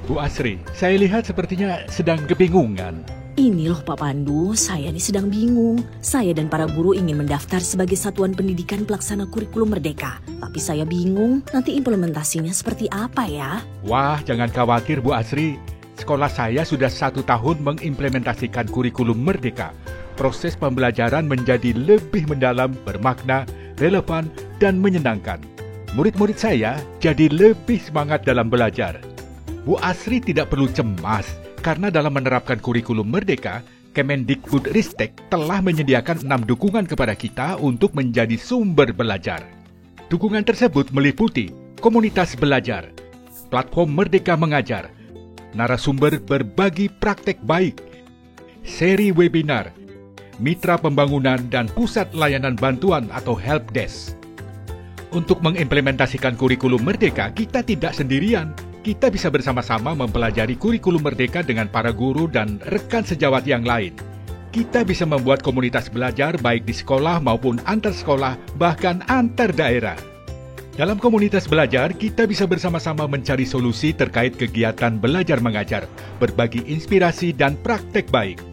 Bu Asri, saya lihat sepertinya sedang kebingungan. Ini loh Pak Pandu, saya nih sedang bingung. Saya dan para guru ingin mendaftar sebagai satuan pendidikan pelaksana kurikulum Merdeka. Tapi saya bingung nanti implementasinya seperti apa ya? Wah, jangan khawatir Bu Asri. Sekolah saya sudah 1 tahun mengimplementasikan kurikulum Merdeka. Proses pembelajaran menjadi lebih mendalam, bermakna, relevan, dan menyenangkan. Murid-murid saya jadi lebih semangat dalam belajar. Bu Asri tidak perlu cemas, karena dalam menerapkan kurikulum Merdeka, Kemendikbudristek telah menyediakan 6 dukungan kepada kita untuk menjadi sumber belajar. Dukungan tersebut meliputi komunitas belajar, platform Merdeka Mengajar, narasumber berbagi praktek baik, seri webinar, mitra pembangunan, dan pusat layanan bantuan atau helpdesk. Untuk mengimplementasikan kurikulum Merdeka, kita tidak sendirian. Kita bisa bersama-sama mempelajari kurikulum Merdeka dengan para guru dan rekan sejawat yang lain. Kita bisa membuat komunitas belajar baik di sekolah maupun antar sekolah, bahkan antar daerah. Dalam komunitas belajar, kita bisa bersama-sama mencari solusi terkait kegiatan belajar mengajar, berbagi inspirasi dan praktek baik.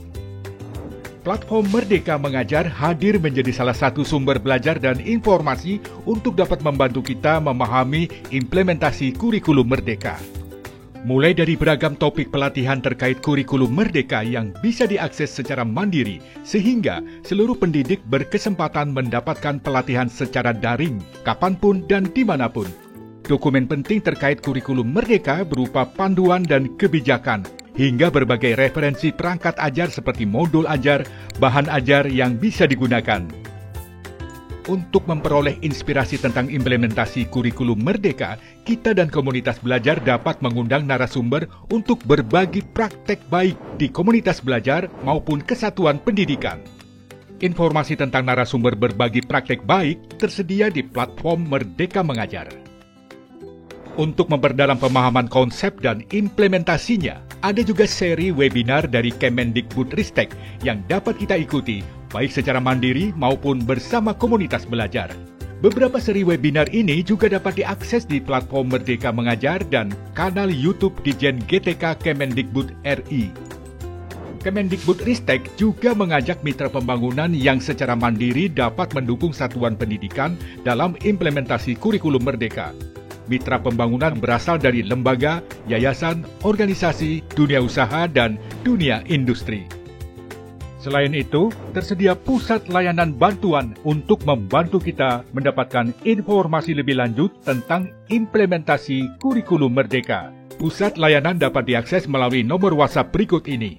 Platform Merdeka Mengajar hadir menjadi salah satu sumber belajar dan informasi untuk dapat membantu kita memahami implementasi kurikulum Merdeka. Mulai dari beragam topik pelatihan terkait kurikulum Merdeka yang bisa diakses secara mandiri, sehingga seluruh pendidik berkesempatan mendapatkan pelatihan secara daring, kapanpun dan dimanapun. Dokumen penting terkait kurikulum Merdeka berupa panduan dan kebijakan, hingga berbagai referensi perangkat ajar seperti modul ajar, bahan ajar yang bisa digunakan. Untuk memperoleh inspirasi tentang implementasi kurikulum Merdeka, kita dan komunitas belajar dapat mengundang narasumber untuk berbagi praktek baik di komunitas belajar maupun kesatuan pendidikan. Informasi tentang narasumber berbagi praktek baik tersedia di platform Merdeka Mengajar. Untuk memperdalam pemahaman konsep dan implementasinya, ada juga seri webinar dari Kemendikbudristek yang dapat kita ikuti, baik secara mandiri maupun bersama komunitas belajar. Beberapa seri webinar ini juga dapat diakses di platform Merdeka Mengajar dan kanal YouTube Ditjen GTK Kemendikbud RI. Kemendikbudristek juga mengajak mitra pembangunan yang secara mandiri dapat mendukung satuan pendidikan dalam implementasi kurikulum Merdeka. Mitra pembangunan berasal dari lembaga, yayasan, organisasi, dunia usaha, dan dunia industri. Selain itu, tersedia pusat layanan bantuan untuk membantu kita mendapatkan informasi lebih lanjut tentang implementasi kurikulum Merdeka. Pusat layanan dapat diakses melalui nomor WhatsApp berikut ini.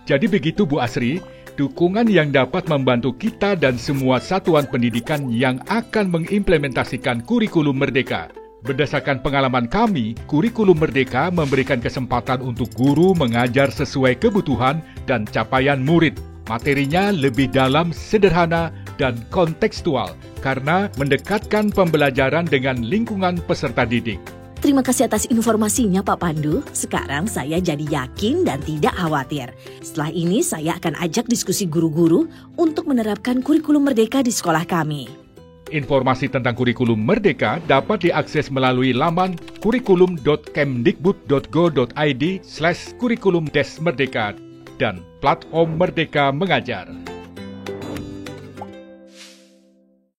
Jadi begitu Bu Asri, dukungan yang dapat membantu kita dan semua satuan pendidikan yang akan mengimplementasikan kurikulum Merdeka. Berdasarkan pengalaman kami, kurikulum Merdeka memberikan kesempatan untuk guru mengajar sesuai kebutuhan dan capaian murid. Materinya lebih dalam, sederhana, dan kontekstual karena mendekatkan pembelajaran dengan lingkungan peserta didik. Terima kasih atas informasinya Pak Pandu. Sekarang saya jadi yakin dan tidak khawatir. Setelah ini saya akan ajak diskusi guru-guru untuk menerapkan kurikulum Merdeka di sekolah kami. Informasi tentang kurikulum Merdeka dapat diakses melalui laman kurikulum.kemdikbud.go.id/kurikulum-merdeka dan platform Merdeka Mengajar.